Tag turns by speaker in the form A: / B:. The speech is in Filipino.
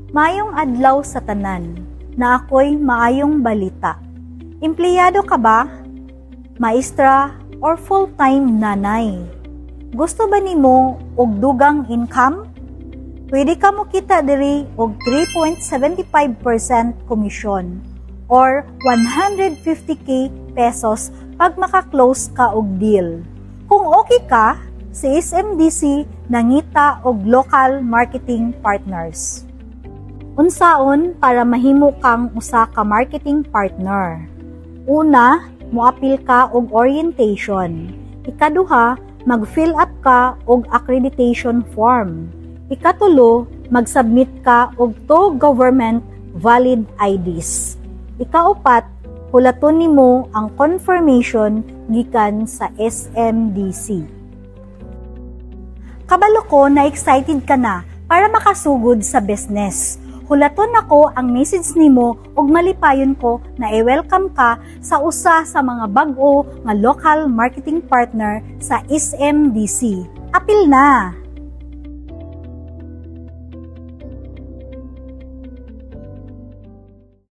A: Maayong adlaw sa tanan, na ako'y maayong balita. Empleyado ka ba? Maestra or full-time nanay? Gusto ba nimo og dugang income? Pwede ka mo kita diri og 3.75% komisyon or 150k pesos pag maka-close ka og deal. Kung okay ka, si SMDC nangita og local marketing partners. Unsaon para mahimo kang usa ka marketing partner? Una, moapil ka og orientation. Ikaduha, mag-fill up ka og accreditation form. Ikatulo, mag-submit ka og to government valid IDs. Ikaupat, hulaton nimo ang confirmation gikan sa SMDC. Kabalo ko na excited ka na para makasugod sa business. Hulaton ako ang message nimo ug malipayon ko na i-welcome ka sa usa sa mga bag-o nga local marketing partner sa SMDC. Apil na!